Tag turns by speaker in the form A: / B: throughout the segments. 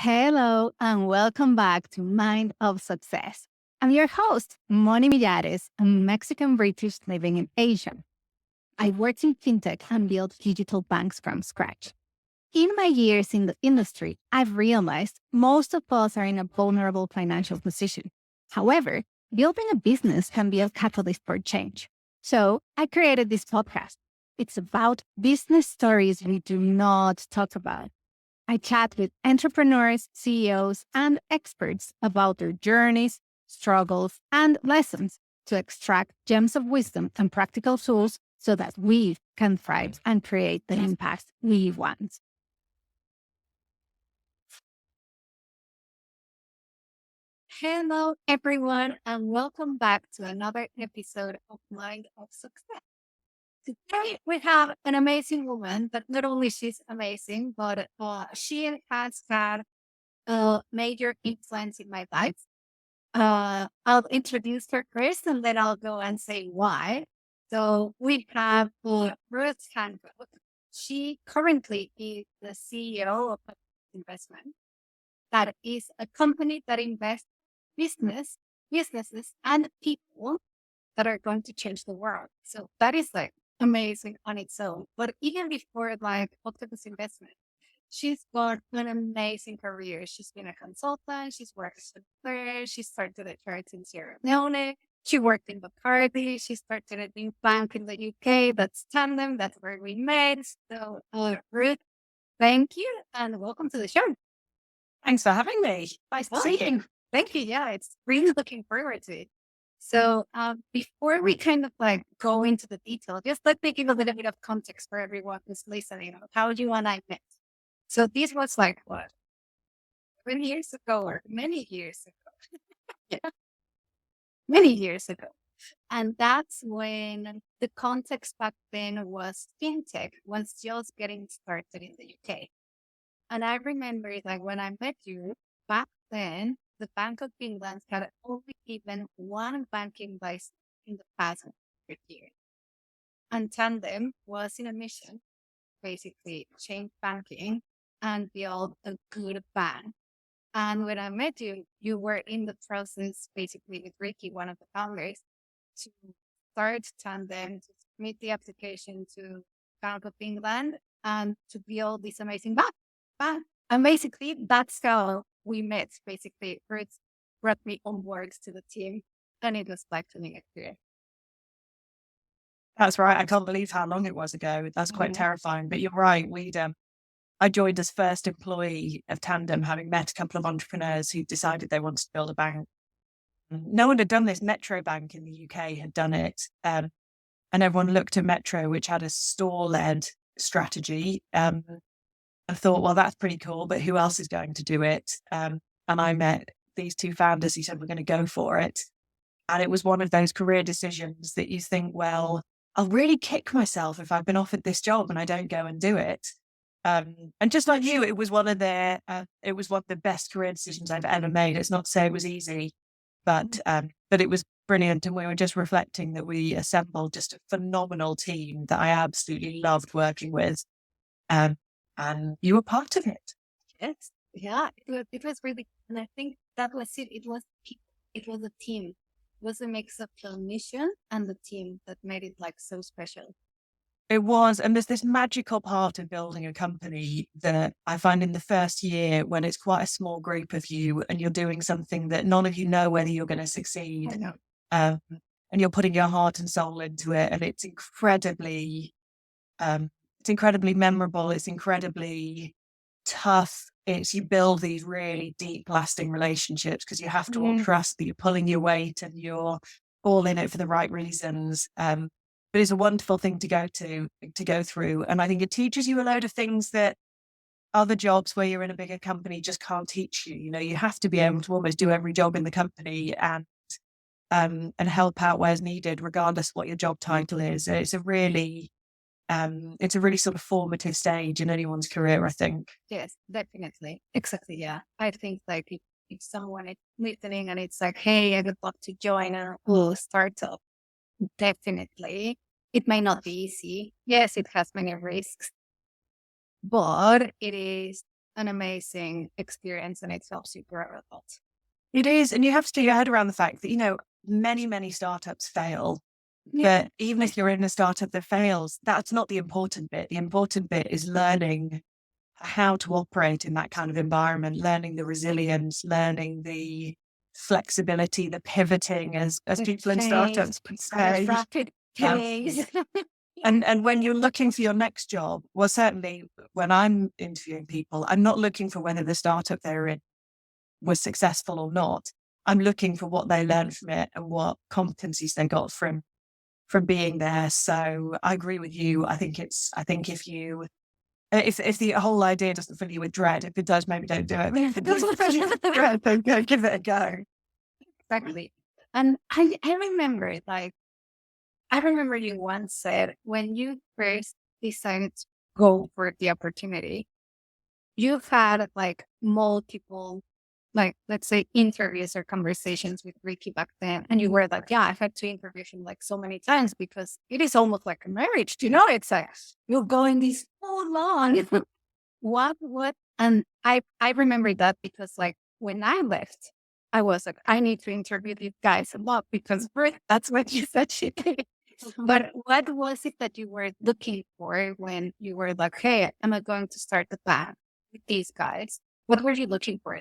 A: Hello and welcome back to Mind of Success. I'm your host, Moni Millares, a Mexican British living in Asia. I worked in fintech and built digital banks from scratch. In my years in the industry, I've realized most of us are in a vulnerable financial position. However, building a business can be a catalyst for change. So I created this podcast. It's about business stories we do not talk about. I chat with entrepreneurs, CEOs, and experts about their journeys, struggles, and lessons to extract gems of wisdom and practical tools so that we can thrive and create the impact we want. Hello, everyone, and welcome back to another episode of Mind of Success. Today, we have an amazing woman, but not only she's amazing, but she has had a major influence in my life. I'll introduce her first and then I'll go and say why. So we have Ruth Handcock. She currently is the CEO of Octopus Investments. That is a company that invests businesses and people that are going to change the world. So that is like amazing on its own. But even before like Octopus Investment, she's got an amazing career. She's been a consultant. She's worked as a lawyer. She started a church in Sierra Leone. She worked in Bacardi. She started a new bank in the UK. That's Tandem. That's where we met. So, Ruth, thank you and welcome to the show.
B: Thanks for having me. Nice to see you.
A: Thank you. Yeah, it's really looking forward to it. So before we kind of like go into the detail, just let me give a little bit of context for everyone who's listening of how you and I met. So this was like what, 20 years ago or many years ago? Yeah, many years ago. And that's when the context back then was fintech was just getting started in the UK. And I remember like when I met you back then, the Bank of England had only given one banking license in the past 100 years. And Tandem was in a mission, basically change banking and build a good bank. And when I met you, you were in the process, basically with Ricky, one of the founders, to start Tandem, to submit the application to Bank of England and to build this amazing bank. And basically, that's how we met. Basically, Ruth brought me on board to the team, and it was like turning a career.
B: That's right. I can't believe how long it was ago. That's quite terrifying. But you're right. I joined as first employee of Tandem, having met a couple of entrepreneurs who decided they wanted to build a bank. No one had done this. Metro Bank in the UK had done it. And everyone looked at Metro, which had a store-led strategy. I thought, well, that's pretty cool, but who else is going to do it? And I met these two founders who said, we're going to go for it. And it was one of those career decisions that you think, well, I'll really kick myself if I've been offered this job and I don't go and do it. And just like you, it was one of the best career decisions I've ever made. It's not to say it was easy, but it was brilliant. And we were just reflecting that we assembled just a phenomenal team that I absolutely loved working with. And you were part of it.
A: Yes. Yeah. It was really, and I think that was it. It was a team. It was a mix of the mission and the team that made it like so special.
B: It was. And there's this magical part of building a company that I find in the first year when it's quite a small group of you and you're doing something that none of you know whether you're going to succeed. And you're putting your heart and soul into it. And it's incredibly memorable. It's incredibly tough. You build these really deep, lasting relationships because you have to all trust that you're pulling your weight and you're all in it for the right reasons. But it's a wonderful thing to go through. And I think it teaches you a load of things that other jobs where you're in a bigger company just can't teach you. You know, you have to be able to almost do every job in the company and help out where's needed, regardless of what your job title is. It's a really sort of formative stage in anyone's career, I think.
A: Yes, definitely. Exactly. Yeah. I think like if someone is listening and it's like, hey, I would love to join a cool startup, definitely. It may not be easy. Yes, it has many risks, but it is an amazing experience and it helps you grow a lot.
B: It is. And you have to get your head around the fact that, many, many startups fail.
A: Yeah.
B: But even if you're in a startup that fails, that's not the important bit. The important bit is learning how to operate in that kind of environment, learning the resilience, learning the flexibility, the pivoting, as
A: The
B: people in
A: change,
B: startups would
A: the
B: say.
A: rapid
B: Um,
A: pace.
B: and when you're looking for your next job, well, certainly when I'm interviewing people, I'm not looking for whether the startup they're in was successful or not. I'm looking for what they learned from it and what competencies they got from being there. So I agree with you. I think if you if the whole idea doesn't fill you with dread, if it does, maybe don't do it. If it doesn't fill you with dread, then go give it a go.
A: Exactly. And I remember, I remember you once said when you first decided to go for the opportunity, you've had like multiple, like, let's say interviews or conversations with Ricky back then. And you were like, yeah, I've had to interview him like so many times because it is almost like a marriage, it's like you're going this so long. And I remember that because like when I left, I was like, I need to interview these guys a lot because first, that's what you said she did. But what was it that you were looking for when you were like, hey, am I going to start the band with these guys? What were you looking for?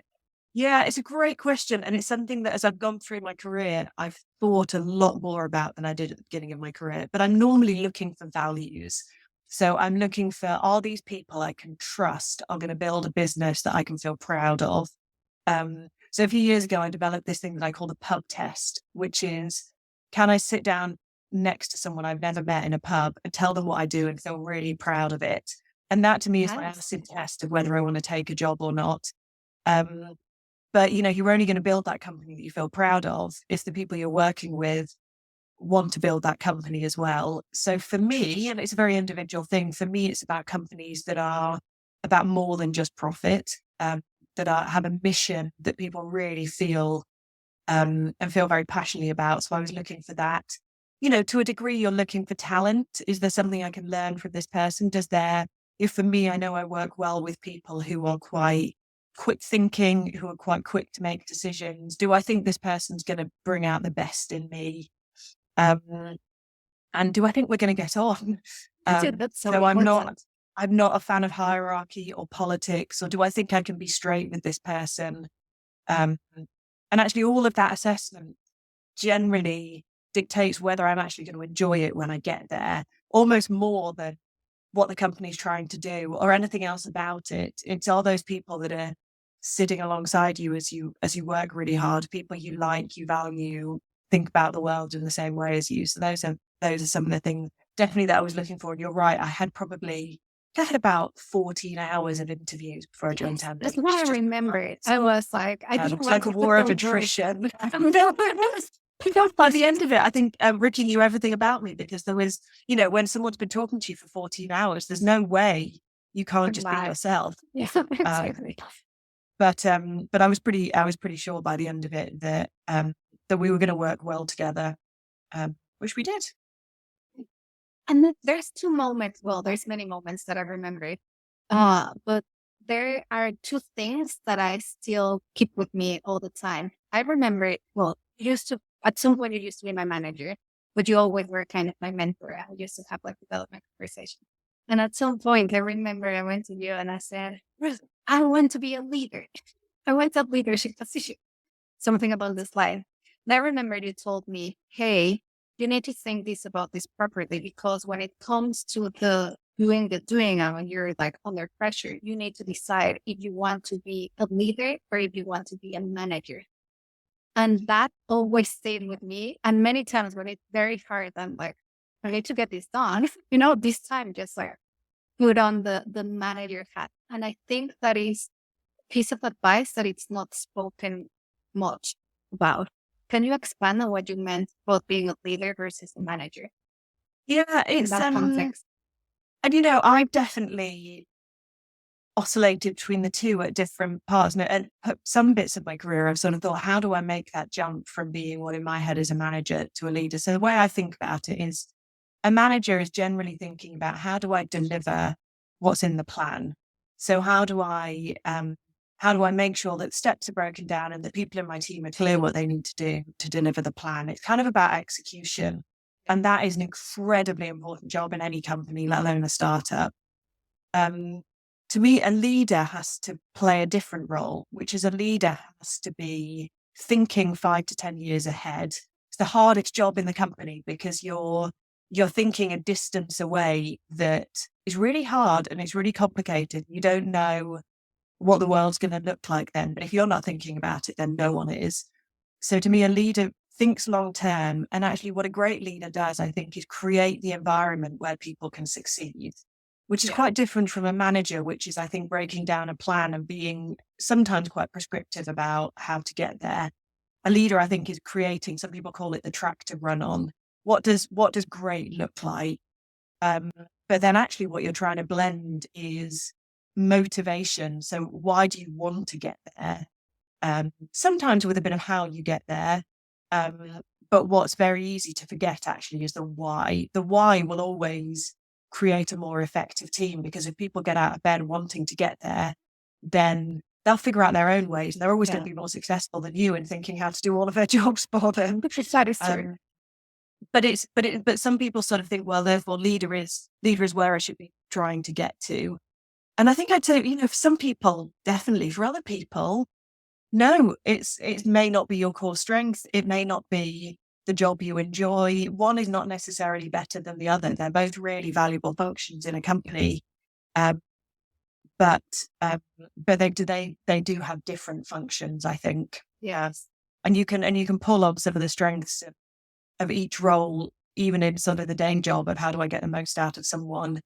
B: Yeah, it's a great question. And it's something that as I've gone through my career, I've thought a lot more about than I did at the beginning of my career. But I'm normally looking for values. So I'm looking for, are these people I can trust are going to build a business that I can feel proud of? So a few years ago, I developed this thing that I call the pub test, which is, can I sit down next to someone I've never met in a pub and tell them what I do and feel really proud of it? And that to me is my
A: Yes.
B: acid test of whether I want to take a job or not. But you're only going to build that company that you feel proud of if the people you're working with want to build that company as well. So for me, and it's a very individual thing, for me, it's about companies that are about more than just profit, have a mission that people really feel and feel very passionately about. So I was looking for that. To a degree, you're looking for talent. Is there something I can learn from this person? If for me, I know I work well with people who are quite quick thinking, who are quite quick to make decisions. Do I think this person's going to bring out the best in me? And do I think we're going to get on?
A: That's so
B: So
A: important.
B: I'm not a fan of hierarchy or politics, or do I think I can be straight with this person? And actually all of that assessment generally dictates whether I'm actually going to enjoy it when I get there, almost more than what the company's trying to do or anything else about it. It's all those people that are sitting alongside you as you work really hard, people you like, you value, think about the world in the same way as you. So those are some of the things definitely that I was looking for. And you're right, I had about 14 hours of interviews before I joined Tandem.
A: That's what I remember. I was like, I
B: It
A: just
B: was like a war of attrition. By the end of it, I think Ricky knew everything about me because there was, when someone's been talking to you for 14 hours, there's no way you can't just be yourself.
A: Yeah, exactly.
B: But I was pretty sure by the end of it that that we were going to work well together, which we did.
A: And then there's two moments. Well, there's many moments that I remember. But there are two things that I still keep with me all the time. I remember, well, at some point you used to be my manager, but you always were kind of my mentor. I used to have like development conversation. And at some point I remember I went to you and I said, "Ruth, I want to be a leader. I want a leadership position." Something about this line. And I remember you told me, hey, you need to think about this properly because when it comes to the doing and when you're like under pressure, you need to decide if you want to be a leader or if you want to be a manager. And that always stayed with me. And many times when it's very hard, I'm like, I need to get this done. This time just like put on the manager hat. And I think that is a piece of advice that it's not spoken much about. Can you expand on what you meant about being a leader versus a manager
B: Yeah,
A: in
B: it's
A: that context?
B: and I've definitely oscillated between the two at different parts. And some bits of my career, I've sort of thought, how do I make that jump from being what in my head is a manager to a leader? So the way I think about it is a manager is generally thinking about how do I deliver what's in the plan? So how do I make sure that steps are broken down and that people in my team are clear what they need to do to deliver the plan? It's kind of about execution. And that is an incredibly important job in any company, let alone a startup. To me, a leader has to play a different role, which is a leader has to be thinking 5 to 10 years ahead. It's the hardest job in the company because you're thinking a distance away that is really hard and it's really complicated. You don't know what the world's going to look like then. But if you're not thinking about it, then no one is. So to me, a leader thinks long term. And actually, what a great leader does, I think, is create the environment where people can succeed, which is quite different from a manager, which is, I think, breaking down a plan and being sometimes quite prescriptive about how to get there. A leader, I think, is creating, some people call it the track to run on. What does great look like? But then actually what you're trying to blend is motivation. So why do you want to get there? Sometimes with a bit of how you get there. But what's very easy to forget actually is the why. The why will always create a more effective team, because if people get out of bed wanting to get there, then they'll figure out their own ways. They're always going to be more successful than you in thinking how to do all of their jobs for them.
A: That is true.
B: But some people sort of think, well, therefore leader is where I should be trying to get to. And I think I'd say, for some people, definitely. For other people, no, it may not be your core strength. It may not be the job you enjoy. One is not necessarily better than the other. They're both really valuable functions in a company. But they do have different functions, I think.
A: Yes.
B: And you can pull on some of the strengths of each role, even in sort of the day job, of how do I get the most out of someone?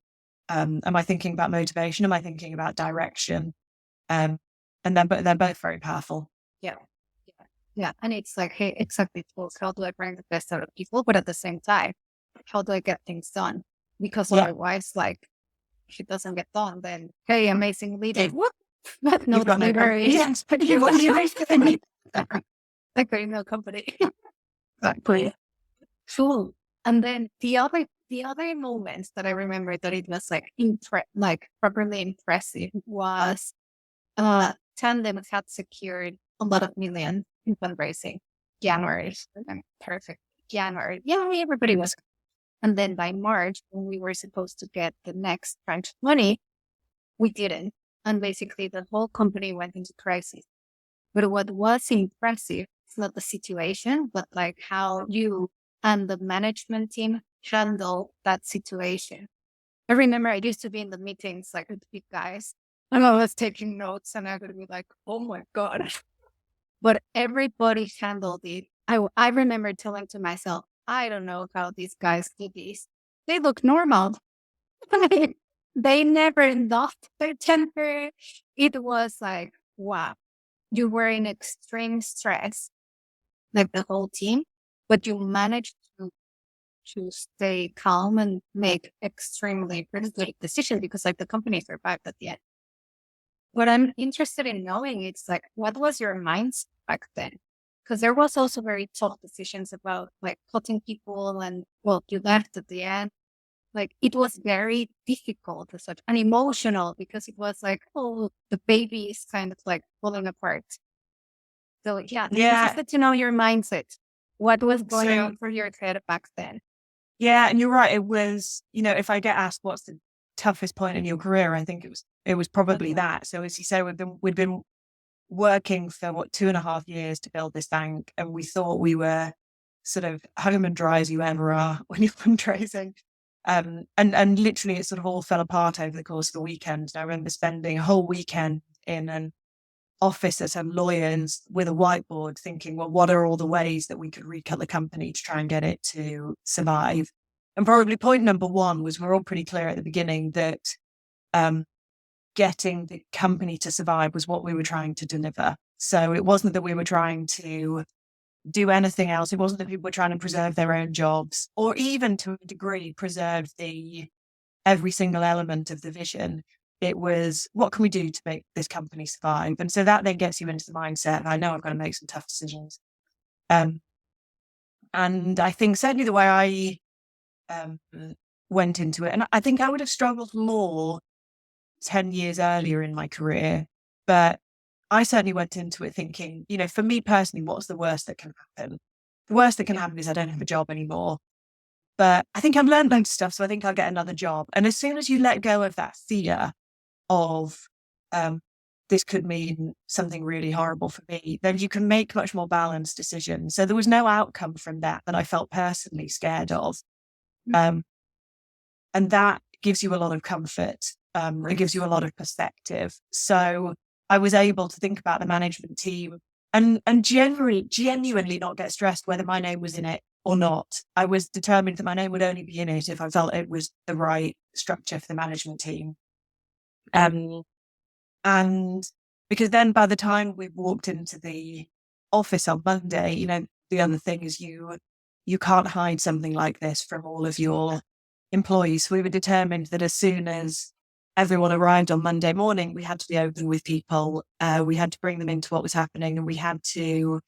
B: Am I thinking about motivation? Am I thinking about direction? And they're both very powerful.
A: Yeah. Yeah. And it's like, hey, exactly. How do I bring the best out of people? But at the same time, how do I get things done? Because otherwise, like, if it doesn't get done, then, hey, amazing leader. What? But no leader is. But you want to like, there is no company. Exactly. Cool. And then the other moments that I remember that it was like properly impressive was Tandem had secured a lot of million in fundraising. January. Perfect. January. Yeah, everybody was. And then by March, when we were supposed to get the next tranche of money, we didn't. And basically the whole company went into crisis. But what was impressive is not the situation, but like how you and the management team handle that situation. I remember I used to be in the meetings like with big guys, and I was taking notes, and I would be like, "Oh my god!" But everybody handled it. I remember telling to myself, "I don't know how these guys do this. They look normal. They never lost their temper." It was like, wow, you were in extreme stress, like the whole team, but you managed to stay calm and make extremely pretty good decisions because like the company survived at the end. What I'm interested in knowing is like, what was your mindset back then? Because there was also very tough decisions about like cutting people and well, you left at the end. Like it was very difficult as such and emotional because it was like, oh, the baby is kind of like falling apart. So yeah, I'm interested to know your mindset. What was going on for your head back then?
B: Yeah, and you're right. It was, if I get asked what's the toughest point in your career, I think it was probably that. So as you say, we'd been working for 2.5 years to build this bank, and we thought we were sort of home and dry as you ever are when you're fundraising. And literally it sort of all fell apart over the course of the weekend. And I remember spending a whole weekend in an office at a lawyer's with a whiteboard thinking, well, what are all the ways that we could recut the company to try and get it to survive? And probably point number one was we're all pretty clear at the beginning that getting the company to survive was what we were trying to deliver. So it wasn't that we were trying to do anything else. It wasn't that people were trying to preserve their own jobs or even to a degree preserve every single element of the vision. It was, what can we do to make this company survive? And so that then gets you into the mindset. I know I've got to make some tough decisions. And I think certainly the way I went into it, and I think I would have struggled more 10 years earlier in my career, but I certainly went into it thinking, for me personally, what's the worst that can happen? The worst that can happen is I don't have a job anymore. But I think I've learned loads of stuff, so I think I'll get another job. And as soon as you let go of that fear of this could mean something really horrible for me, then you can make much more balanced decisions. So there was no outcome from that I felt personally scared of. And that gives you a lot of comfort. It gives you a lot of perspective. So I was able to think about the management team and genuinely not get stressed whether my name was in it or not. I was determined that my name would only be in it if I felt it was the right structure for the management team. And because then by the time we walked into the office on Monday, the other thing is you can't hide something like this from all of your employees. So we were determined that as soon as everyone arrived on Monday morning, we had to be open with people. We had to bring them into what was happening, and we had to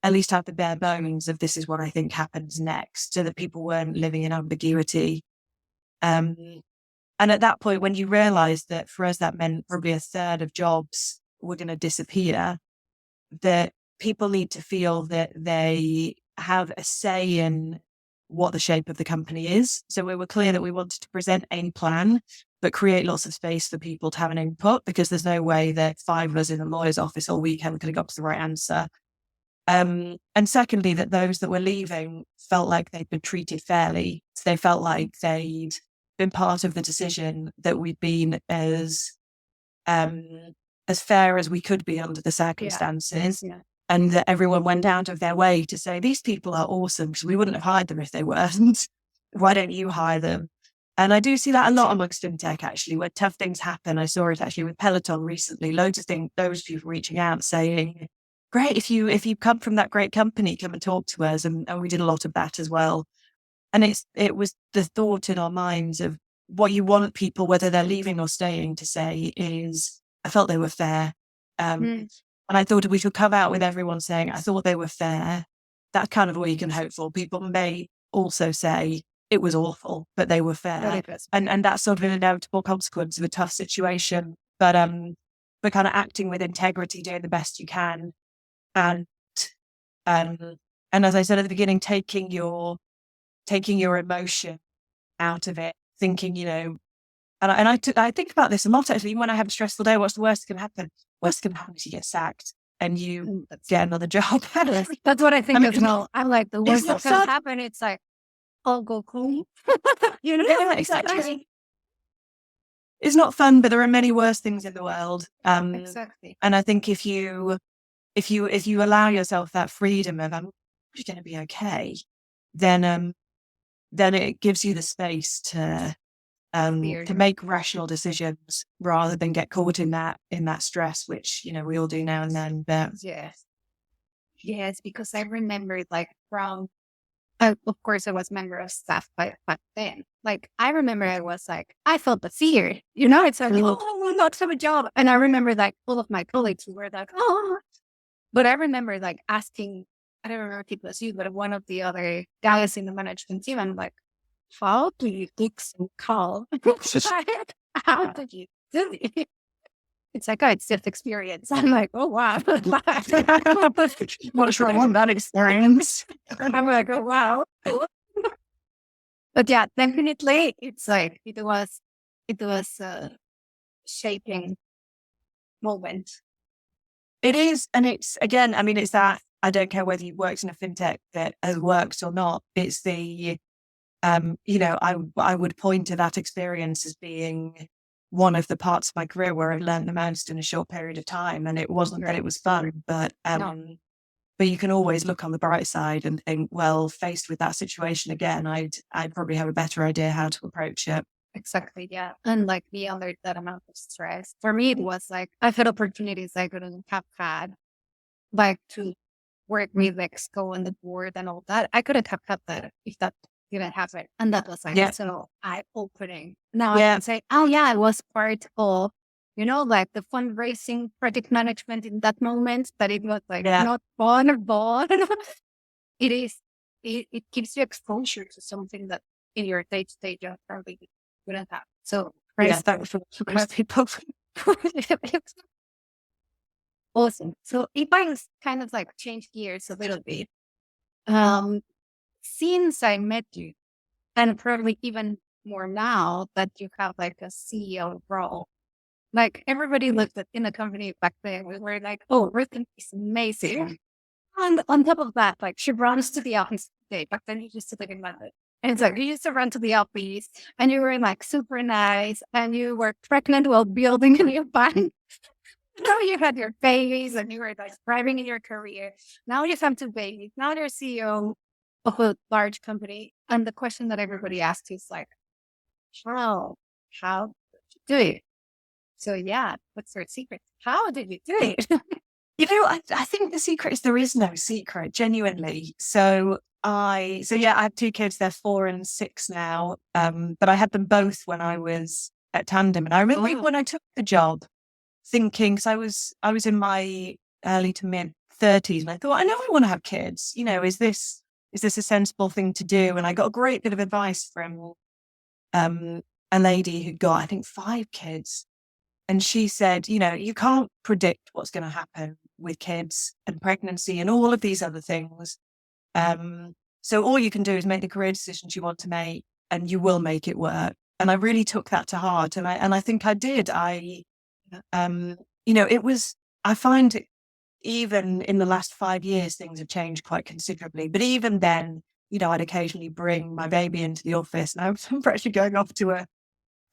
B: at least have the bare bones of this is what I think happens next, so that people weren't living in ambiguity. And at that point, when you realize that for us, that meant probably a third of jobs were going to disappear, that people need to feel that they have a say in what the shape of the company is. So we were clear that we wanted to present a plan, but create lots of space for people to have an input, because there's no way that 5 of us in a lawyer's office all weekend could have got to the right answer. And secondly, that those that were leaving felt like they'd been treated fairly. So they felt like they'd been part of the decision, that we'd been as fair as we could be under the circumstances.
A: Yeah.
B: And that everyone went out of their way to say, these people are awesome, because we wouldn't have hired them if they weren't. Why don't you hire them? And I do see that a lot amongst fintech, actually, where tough things happen. I saw it actually with Peloton recently. Loads of people reaching out saying, great, if you come from that great company, come and talk to us. And we did a lot of that as well. And it was the thought in our minds of what you want people, whether they're leaving or staying, to say is, I felt they were fair. And I thought if we could come out with everyone saying, I thought they were fair, that's kind of what you can hope for. People may also say it was awful, but they were fair. And that's sort of an inevitable consequence of a tough situation. But kind of acting with integrity, doing the best you can. And as I said at the beginning, taking your emotion out of it, thinking, and I think about this a lot, actually. Even when I have a stressful day, what's the worst that can happen? Worst that can happen is you get sacked and you get another job.
A: That's what I think as well. I'm like, the worst that can
B: fun.
A: happen, it's like, I'll go home.
B: Yeah, exactly. It's not fun, but there are many worse things in the world.
A: Exactly.
B: And I think if you allow yourself that freedom of, I'm going to be okay, then it gives you the space to make rational decisions rather than get caught in that stress, which, we all do now and then. But
A: yes, because I remember of course I was member of staff back then. Like, I remember I was like, I felt the fear, it's like, oh, we'll not have a job. And I remember like all of my colleagues were like, oh, but I remember like asking, I don't remember if it was you, but one of the other guys in the management team, I'm like, how do you fix and call? How do you do it? It's like, oh, it's just experience. I'm like, oh, wow.
B: what's wrong with that experience?
A: I'm like, oh, wow. But yeah, definitely, it's like, it was a shaping moment.
B: It is. And it's, again, I mean, it's that, I don't care whether you've worked in a fintech that has worked or not. It's the, I would point to that experience as being one of the parts of my career where I learned the most in a short period of time. And it wasn't that it was fun, but you can always look on the bright side and think, well, faced with that situation again, I'd probably have a better idea how to approach it.
A: Exactly. Yeah. And like, be under that amount of stress. For me, it was like, I've had opportunities I couldn't have had, like to work with Mexico and the board and all that. I couldn't have had that if that didn't happen. And that was like, so eye-opening. Now I can say, oh yeah, I was part of, like the fundraising project management in that moment, but it was like not fun, but it gives you exposure to something that in your day-to-day job probably wouldn't have. So
B: Yeah,
A: Right.
B: thanks for most people.
A: Awesome. So if I kind of like change gears a little bit, um, since I met you, and probably even more now that you have like a CEO role, like everybody looked at in the company back then, we were like, oh, Ruth is amazing. And on top of that, like she runs to the office today. Back then, you used to live in London. And it's like you used to run to the office and you were like super nice and you were pregnant while building a new bank. Now you had your babies and you were like thriving in your career. Now you have two babies. Now you're CEO of a large company. And the question that everybody asks is like, how? How did you do it? So yeah, what's your secret? How did you do it?
B: I think the secret is there is no secret, genuinely. Yeah, I have two kids. They're 4 and 6 now. But I had them both when I was at Tandem, and I remember when I took the job, thinking because I was in my early to mid 30s, and I thought, I know I want to have kids. Is this a sensible thing to do? And I got a great bit of advice from a lady who'd got, I think, 5 kids. And she said, you can't predict what's going to happen with kids and pregnancy and all of these other things. So all you can do is make the career decisions you want to make, and you will make it work. And I really took that to heart. And I think I did. I find even in the last 5 years, things have changed quite considerably. But even then, I'd occasionally bring my baby into the office, and I was actually going off to a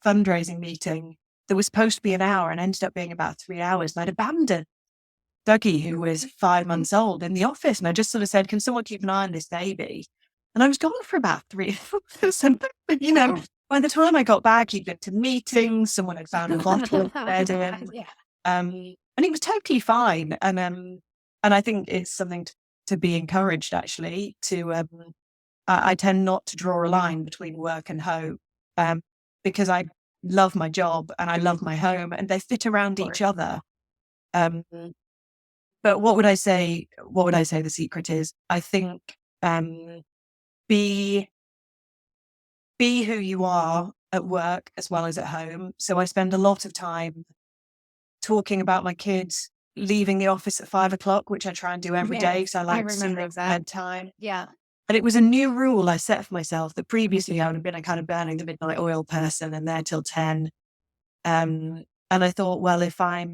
B: fundraising meeting that was supposed to be an hour and ended up being about 3 hours. And I'd abandoned Dougie, who was 5 months old, in the office. And I just sort of said, can someone keep an eye on this baby? And I was gone for about 3 hours. And, by the time I got back, he'd been to meetings, someone had found a bottle of bed in. And he was totally fine. And I think it's something to be encouraged, actually, I tend not to draw a line between work and home, because I love my job and I love my home, and they fit around each other. But what would I say? What would I say the secret is? I think be who you are at work as well as at home. So I spend a lot of time talking about my kids leaving the office at 5 o'clock, which I try and do every day because I like to see them bedtime.
A: Yeah.
B: And it was a new rule I set for myself that previously I would have been a kind of burning the midnight oil person and there till 10. And I thought, well, if I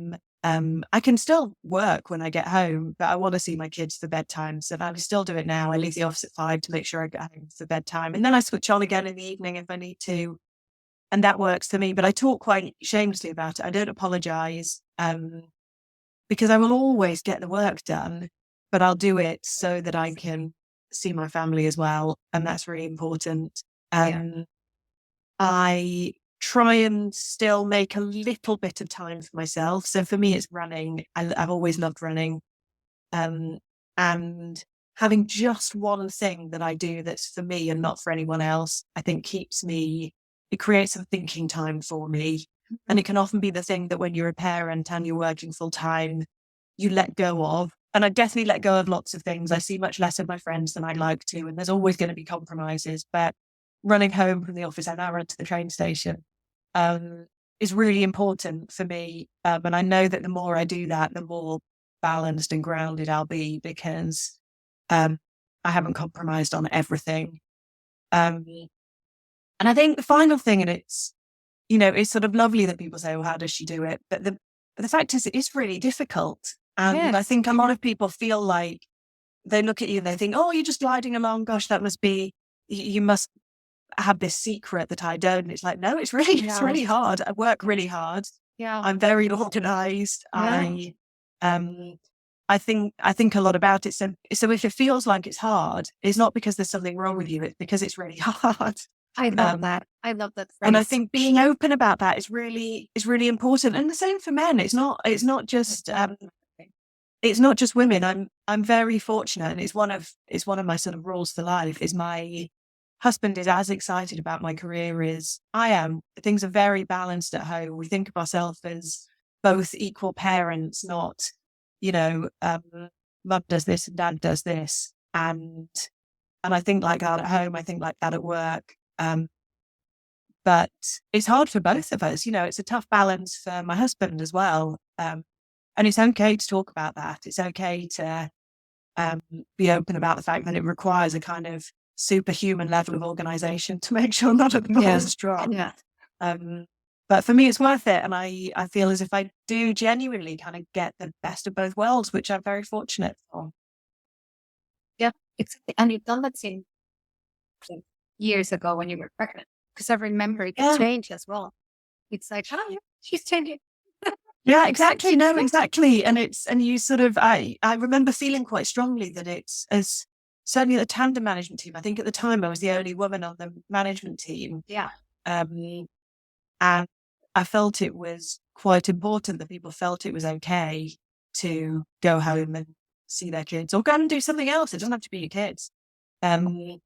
B: can still work when I get home, but I want to see my kids for bedtime. So I still do it now. I leave the office at 5 to make sure I get home for bedtime. And then I switch on again in the evening if I need to. And that works for me. But I talk quite shamelessly about it. I don't apologize, because I will always get the work done, but I'll do it so that I can see my family as well. And that's really important. I try and still make a little bit of time for myself. So for me, it's running. I've always loved running. And having just one thing that I do that's for me and not for anyone else, I think it creates some thinking time for me. And it can often be the thing that when you're a parent and you're working full time, you let go of. And I definitely let go of lots of things. I see much less of my friends than I'd like to. And there's always going to be compromises. But running home from the office, I now run to the train station, is really important for me. And I know that the more I do that, the more balanced and grounded I'll be, because I haven't compromised on everything. And I think the final thing, and it's sort of lovely that people say, well, how does she do it? But the fact is, it is really difficult. And I think a lot of people feel like they look at you and they think, oh, you're just gliding along. Gosh, that must be, you must have this secret that I don't. And it's like, no, it's really hard. I work really hard.
A: Yeah.
B: I'm very organized. Yeah. I think a lot about it. So if it feels like it's hard, it's not because there's something wrong with you. It's because it's really hard.
A: I love that. I love that phrase.
B: And I think being open about that is really important. And the same for men. It's not just women. I'm very fortunate, and it's one of my sort of rules for life. Is my husband is as excited about my career as I am. Things are very balanced at home. We think of ourselves as both equal parents, not mum does this and dad does this. And I think like that at home. I think like that at work. But it's hard for both of us. It's a tough balance for my husband as well. And it's okay to talk about that. It's okay to be open about the fact that it requires a kind of superhuman level of organization to make sure none of the balls are strong.
A: Yeah.
B: But for me, it's worth it. And I feel as if I do genuinely kind of get the best of both worlds, which I'm very fortunate for.
A: Yeah, exactly. And you've done that since years ago when you were pregnant. Because I remember the change as well. It's like, oh, yeah, she's changing.
B: Yeah, exactly. No, exactly. And you sort of, I remember feeling quite strongly that it's as certainly the Tandem management team. I think at the time I was the only woman on the management team.
A: Yeah.
B: And I felt it was quite important that people felt it was okay to go home and see their kids or go and do something else. It doesn't have to be your kids. And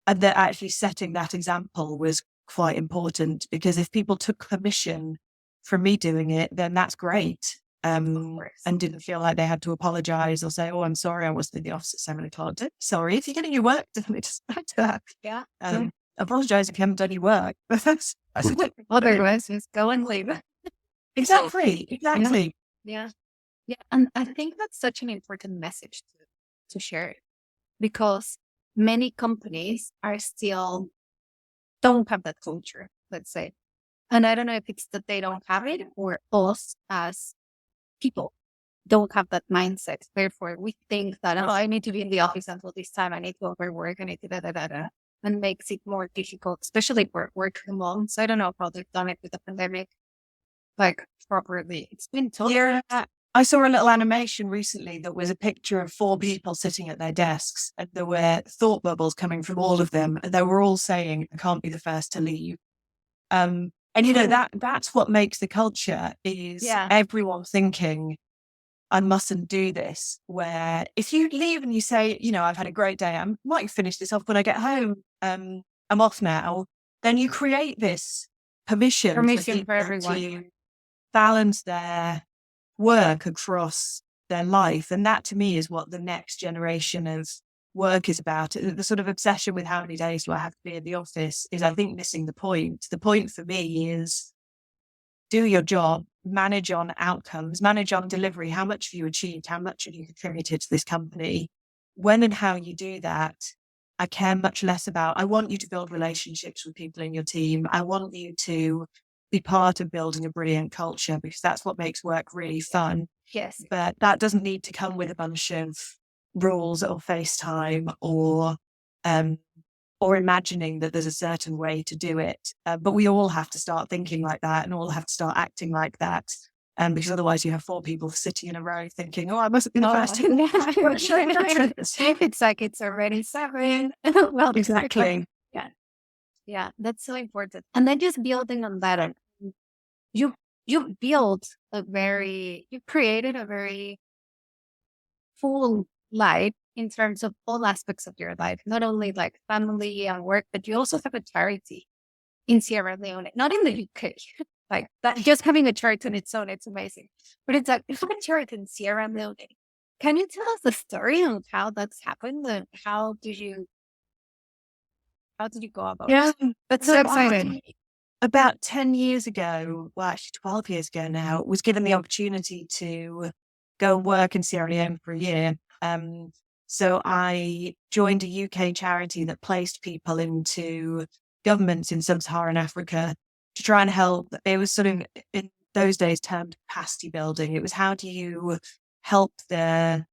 B: that actually setting that example was quite important, because if people took permission from me doing it, then that's great. And didn't feel like they had to apologize or say, oh, I'm sorry, I wasn't in the office at 7:00. Sorry, if you're getting your work done, it doesn't matter.
A: Yeah.
B: Apologize if you haven't done your work.
A: Otherwise, just go and leave.
B: Exactly.
A: Yeah. Yeah. And I think that's such an important message to share, because many companies are still don't have that culture, let's say. And I don't know if it's that they don't have it or us as people don't have that mindset. Therefore, we think that, oh, I need to be in the office until this time. I need to overwork. I need to da. And makes it more difficult, especially for work from home. So I don't know how they've done it with the pandemic, like properly. It's been tough.
B: Yeah. I saw a little animation recently that was a picture of 4 people sitting at their desks, and there were thought bubbles coming from all of them. And they were all saying, I can't be the first to leave. And that's what makes the culture is everyone thinking, I mustn't do this. Where if you leave and you say, I've had a great day, I might finish this off when I get home. I'm off now. Then you create this permission
A: for everyone
B: to balance their work across their life. And that to me is what the next generation of work is about. The sort of obsession with how many days do I have to be in the office is, I think, missing the point. The point for me is do your job, manage on outcomes, manage on delivery. How much have you achieved? How much have you contributed to this company? When and how you do that, I care much less about. I want you to build relationships with people in your team. I want you to be part of building a brilliant culture, because that's what makes work really fun.
A: Yes.
B: But that doesn't need to come with a bunch of rules or FaceTime or imagining that there's a certain way to do it. But we all have to start thinking like that and all have to start acting like that. Because otherwise you have 4 people sitting in a row thinking, oh, I mustn't be the first.
A: It's like it's already 7. Well,
B: exactly.
A: Yeah, that's so important. And then just building on that, you created a very full life in terms of all aspects of your life, not only like family and work, but you also have a charity in Sierra Leone, not in the UK. Like that, just having a charity on its own, it's amazing. But it's like, you have a charity in Sierra Leone. Can you tell us the story of how that's happened and how did you go about it? That's so exciting.
B: About 10 years ago, well, actually 12 years ago now, was given the opportunity to go and work in Sierra Leone for a year. So I joined a UK charity that placed people into governments in sub-Saharan Africa to try and help. It was sort of, in those days, termed capacity building. It was, how do you help the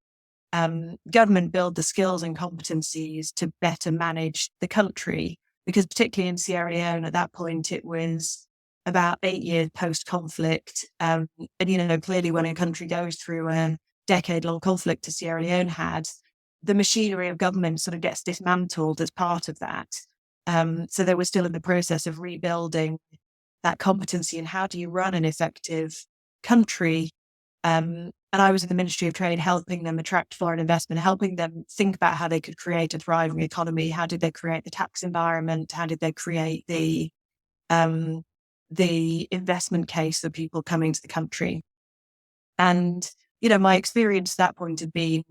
B: government build the skills and competencies to better manage the country? Because particularly in Sierra Leone, at that point, it was about 8 years post-conflict. And, clearly when a country goes through a decade-long conflict, as Sierra Leone had, the machinery of government sort of gets dismantled as part of that. So they were still in the process of rebuilding that competency and how do you run an effective country. And I was in the Ministry of Trade, helping them attract foreign investment, helping them think about how they could create a thriving economy. How did they create the tax environment? How did they create the investment case for people coming to the country? And, my experience at that point had been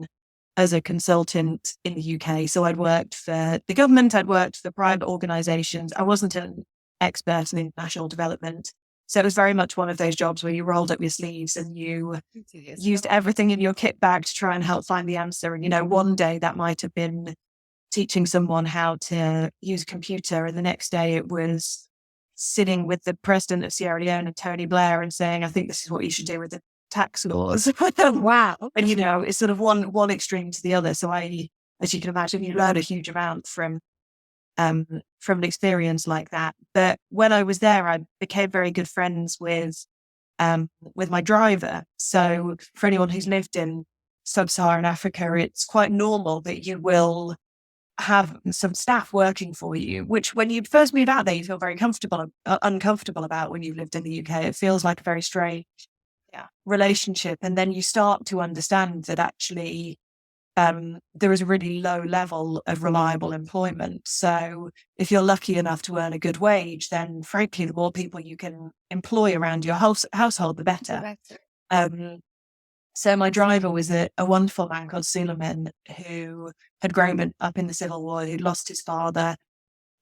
B: as a consultant in the UK. So I'd worked for the government, I'd worked for private organizations. I wasn't an expert in international development. So it was very much one of those jobs where you rolled up your sleeves and you used everything in your kit bag to try and help find the answer. And, one day that might have been teaching someone how to use a computer, and the next day it was sitting with the president of Sierra Leone and Tony Blair and saying, I think this is what you should do with the tax laws.
A: Wow.
B: And, it's sort of one extreme to the other. So as you can imagine, you learn a huge amount from an experience like that. But when I was there, I became very good friends with my driver. So for anyone who's lived in sub-Saharan Africa, it's quite normal that you will have some staff working for you, which when you first move out there, you feel very uncomfortable about. When you've lived in the UK, it feels like a very strange relationship. And then you start to understand that actually there is a really low level of reliable employment. So if you're lucky enough to earn a good wage, then frankly, the more people you can employ around your household, the better. So my driver was a wonderful man called Suleiman, who had grown up in the Civil War, who'd lost his father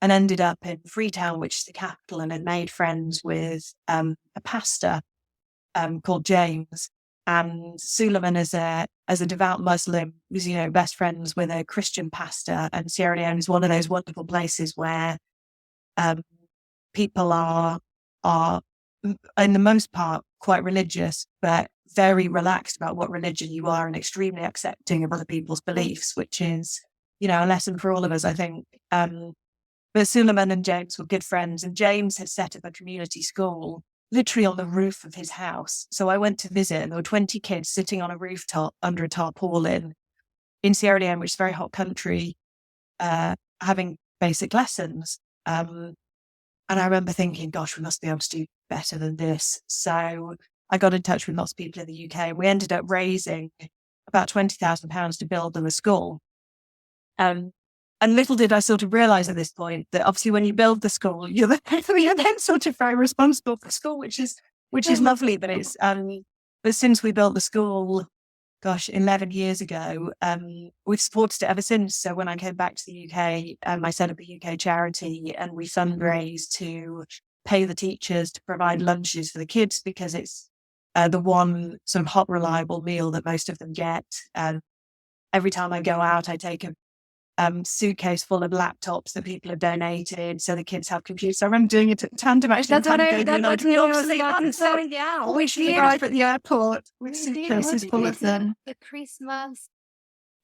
B: and ended up in Freetown, which is the capital, and had made friends with a pastor called James. And Suleiman, as a devout Muslim, was, best friends with a Christian pastor. And Sierra Leone is one of those wonderful places where people are, in the most part, quite religious, but very relaxed about what religion you are and extremely accepting of other people's beliefs, which is, a lesson for all of us, I think. But Suleiman and James were good friends, and James had set up a community school literally on the roof of his house. So I went to visit, and there were 20 kids sitting on a rooftop under a tarpaulin in Sierra Leone, which is a very hot country, having basic lessons. And I remember thinking, gosh, we must be able to do better than this. So I got in touch with lots of people in the UK. We ended up raising about £20,000 to build them a school. And little did I sort of realise at this point that obviously when you build the school, you're then sort of very responsible for the school, which is lovely. But but since we built the school, 11 years ago, we've supported it ever since. So when I came back to the UK, I set up a UK charity, and we fundraised to pay the teachers to provide lunches for the kids, because it's the one sort of hot, reliable meal that most of them get. Every time I go out, I take a suitcase full of laptops that people have donated, so the kids have computers. I remember doing it at Tandem. Actually,
A: That's what I
B: so
A: yeah.
B: we should arrive at the airport with suitcases full of them.
A: The Christmas.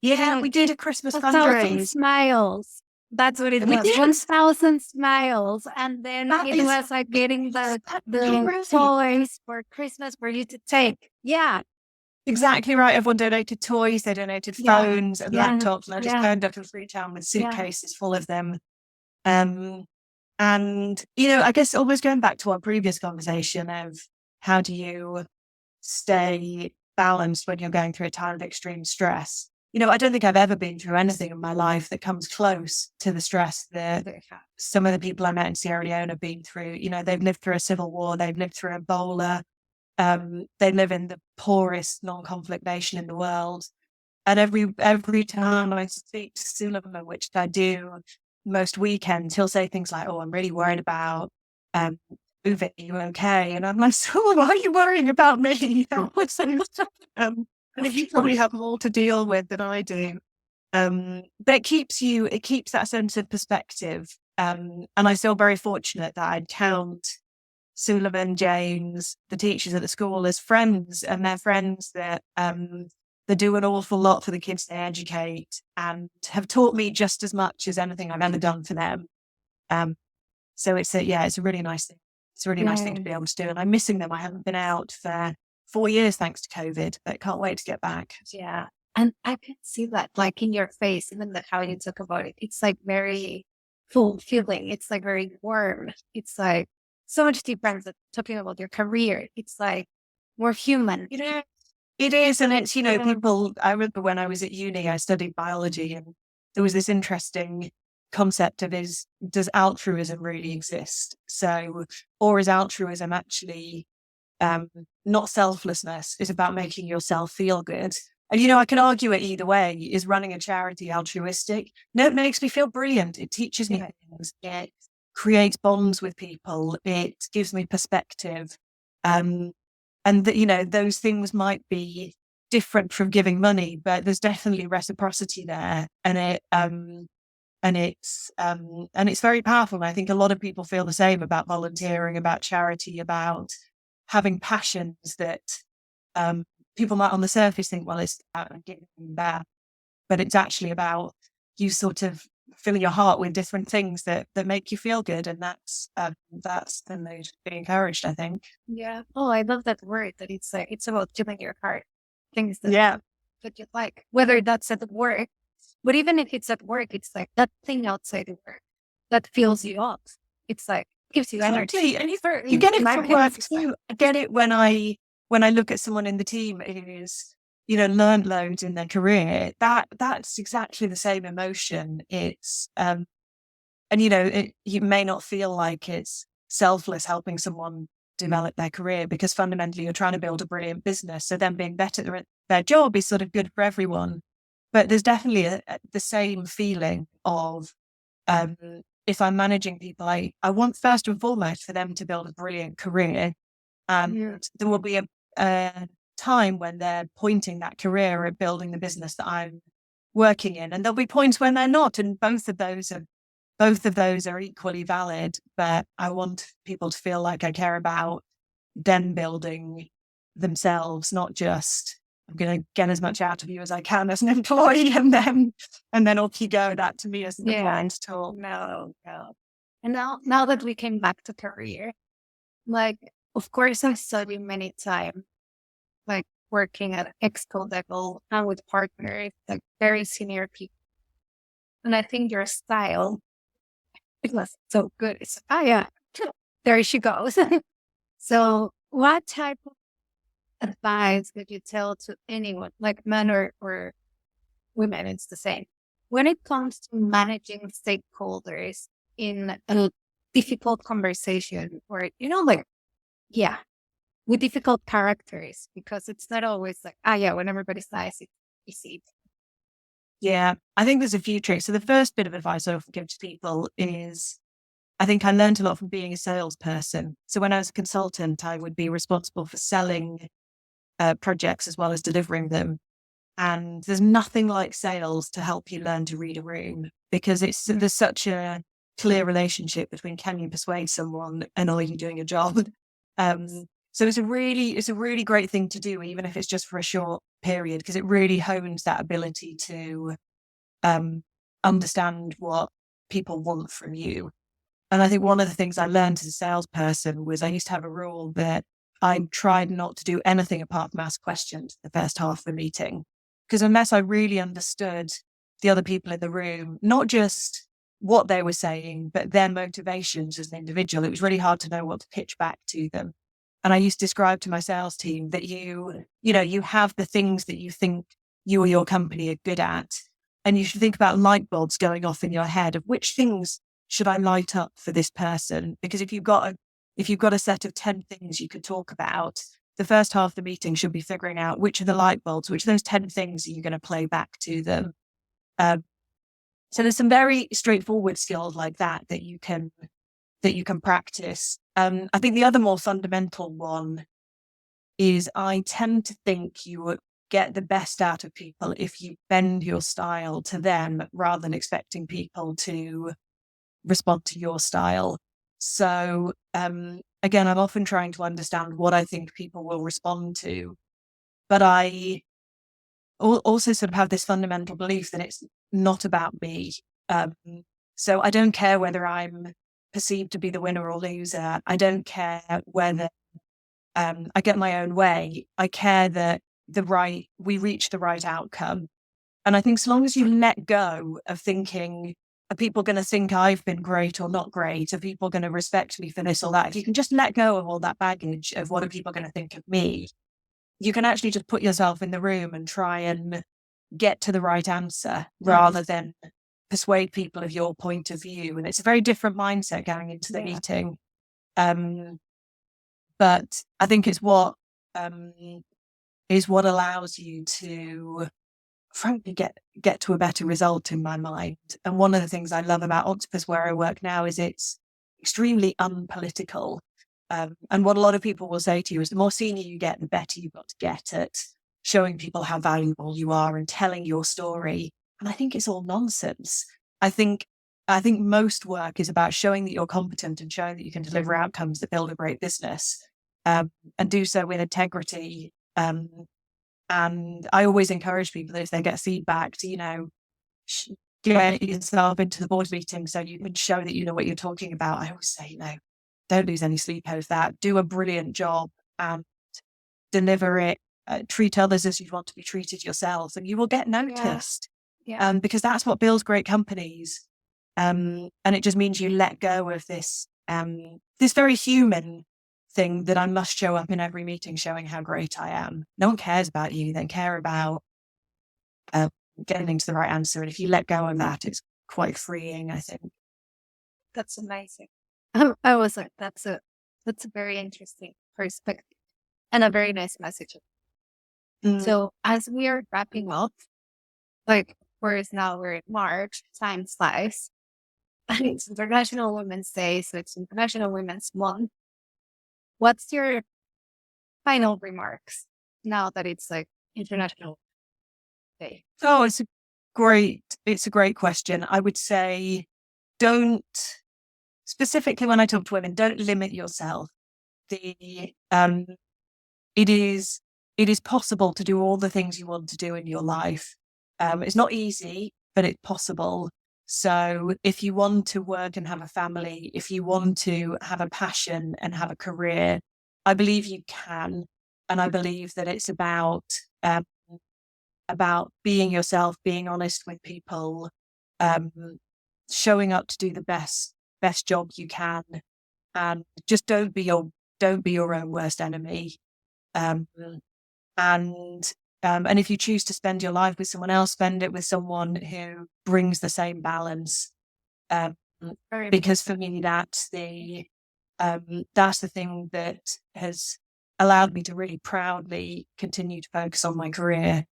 B: Yeah, we did a Christmas
A: 1,000
B: fundraise.
A: smiles. That's what it
B: We
A: was.
B: did.
A: 1,000 smiles, and then it was like getting the toys for Christmas for you to take. Yeah.
B: Exactly right. Everyone donated toys, they donated phones and laptops, and I just turned up in Freetown with suitcases full of them. And, I guess almost going back to our previous conversation of how do you stay balanced when you're going through a time of extreme stress? I don't think I've ever been through anything in my life that comes close to the stress that some of the people I met in Sierra Leone have been through. They've lived through a civil war, they've lived through Ebola. They live in the poorest non-conflict nation in the world. And every time I speak to Suleiman, which I do most weekends, he'll say things like, "Oh, I'm really worried about Uwe, are you okay?" And I'm like, "So why are you worrying about me?" And you probably have more to deal with than I do. But it keeps that sense of perspective. And I feel very fortunate that I'd count Suleiman, James, the teachers at the school as friends, and they're friends that they do an awful lot for the kids they educate, and have taught me just as much as anything I've ever done for them. So it's a really nice thing. It's a really nice thing to be able to do, and I'm missing them. I haven't been out for 4 years thanks to COVID, but can't wait to get back.
A: Yeah, and I can see that like in your face, even how you talk about it. It's like very fulfilling. It's like very warm. It's like so much different than talking about your career. It's like more human.
B: It is. And it's, people, I remember when I was at uni, I studied biology, and there was this interesting concept of does altruism really exist? So, or is altruism actually not selflessness? Is about making yourself feel good? And, I can argue it either way. Is running a charity altruistic? No, it makes me feel brilliant. It teaches me things. creates bonds with people. It gives me perspective. And that, you know, those things might be different from giving money, but there's definitely reciprocity there. And it's very powerful. And I think a lot of people feel the same about volunteering, about charity, about having passions that people might on the surface think, well, it's about giving back, but it's actually about you sort of filling your heart with different things that make you feel good, and that's the mood to be encouraged, I think.
A: Yeah. Oh, I love that word that it's like, it's about filling your heart. Things
B: Yeah,
A: that you like, whether that's at work, but even if it's at work, it's like that thing outside of work that fills you up. It's like, gives you energy.
B: totally. And you
A: In
B: get it
A: my
B: from
A: opinion,
B: work too. I get it when I look at someone in the team who's, you know, learned loads in their career. That's exactly the same emotion. It's and you know, you may not feel like it's selfless helping someone develop their career, because fundamentally you're trying to build a brilliant business. So them being better at their job is sort of good for everyone. But there's definitely the same feeling of um, if I'm managing people, I want first and foremost for them to build a brilliant career. And there will be a time when they're pointing that career at building the business that I'm working in. And there'll be points when they're not. And both of those are equally valid. But I want people to feel like I care about them building themselves, not just I'm going to get as much out of you as I can as an employee, and then off you go. That to me isn't the plan at all.
A: No, no. And now that we came back to career, like, of course, I studied many times, like working at exco level and with partners, like very senior people. And I think your style, it was so good. It's, oh yeah, there she goes. So what type of advice would you tell to anyone, like men or women? It's the same. When it comes to managing stakeholders in a difficult conversation, or, like, yeah, with difficult characters, because it's not always like, yeah, when everybody's nice, it's easy.
B: Yeah, I think there's a few tricks. So the first bit of advice I often give to people is, I think I learned a lot from being a salesperson. So when I was a consultant, I would be responsible for selling projects as well as delivering them. And there's nothing like sales to help you learn to read a room, because there's such a clear relationship between can you persuade someone and are you doing a job. So it's a really great thing to do, even if it's just for a short period, because it really hones that ability to understand what people want from you. And I think one of the things I learned as a salesperson was I used to have a rule that I tried not to do anything apart from ask questions the first half of the meeting. Because unless I really understood the other people in the room, not just what they were saying, but their motivations as an individual, it was really hard to know what to pitch back to them. And I used to describe to my sales team that you have the things that you think you or your company are good at. And you should think about light bulbs going off in your head of which things should I light up for this person? Because if you've got a set of 10 things you could talk about, the first half of the meeting should be figuring out which are the light bulbs, which of those 10 things are you going to play back to them. So there's some very straightforward skills like that you can practice. I think the other more fundamental one is I tend to think you would get the best out of people if you bend your style to them rather than expecting people to respond to your style. So again, I'm often trying to understand what I think people will respond to, but I also sort of have this fundamental belief that it's not about me. So I don't care whether I'm perceived to be the winner or loser. I don't care whether I get my own way. I care that we reach the right outcome. And I think so long as you let go of thinking, are people going to think I've been great or not great? Are people going to respect me for this or that? If you can just let go of all that baggage of what are people going to think of me, you can actually just put yourself in the room and try and get to the right answer rather than persuade people of your point of view. And it's a very different mindset going into the meeting. But I think it's what allows you to frankly get to a better result in my mind. And one of the things I love about Octopus where I work now is it's extremely unpolitical. And what a lot of people will say to you is the more senior you get, the better you've got to get at showing people how valuable you are and telling your story. And I think it's all nonsense. I think most work is about showing that you're competent and showing that you can deliver outcomes that build a great business, and do so with integrity. And I always encourage people that if they get feedback to, get yourself into the board meeting so you can show that you know what you're talking about. I always say, don't lose any sleep over that. Do a brilliant job and deliver it. Treat others as you'd want to be treated yourself, and you will get noticed.
A: Yeah.
B: Because that's what builds great companies. And it just means you let go of this very human thing that I must show up in every meeting showing how great I am. No one cares about you. They care about getting to the right answer. And if you let go of that, it's quite freeing, I think.
A: That's amazing. I was like, that's a very interesting perspective and a very nice message. So as we are wrapping up, whereas now we're in March, time flies. And it's International Women's Day, so it's International Women's Month. What's your final remarks now that it's International Day?
B: Oh, it's a great question. I would say specifically when I talk to women, don't limit yourself. It is possible to do all the things you want to do in your life. It's not easy, but it's possible. So if you want to work and have a family, if you want to have a passion and have a career, I believe you can. And I believe that it's about being yourself, being honest with people, showing up to do the best job you can, and just don't be your own worst enemy. And if you choose to spend your life with someone else, spend it with someone who brings the same balance. Because for me, that's the thing that has allowed me to really proudly continue to focus on my career.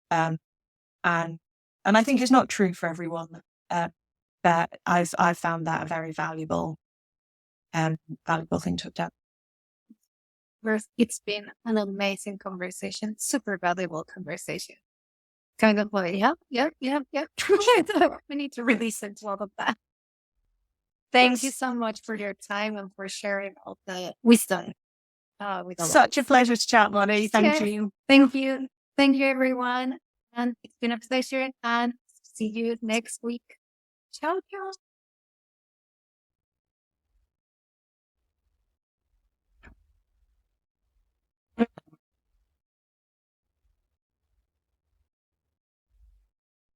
B: And I think it's not true for everyone, but I've found that a very valuable thing to have done.
A: It's been an amazing conversation, super valuable conversation. Kind of yeah. We need to release it to all of that. Thank you so much for your time and for sharing all the wisdom. With
B: Such a pleasure to chat, Lonnie. Thank you.
A: Thank you. Thank you, everyone. And it's been a pleasure. And see you next week. Ciao, ciao.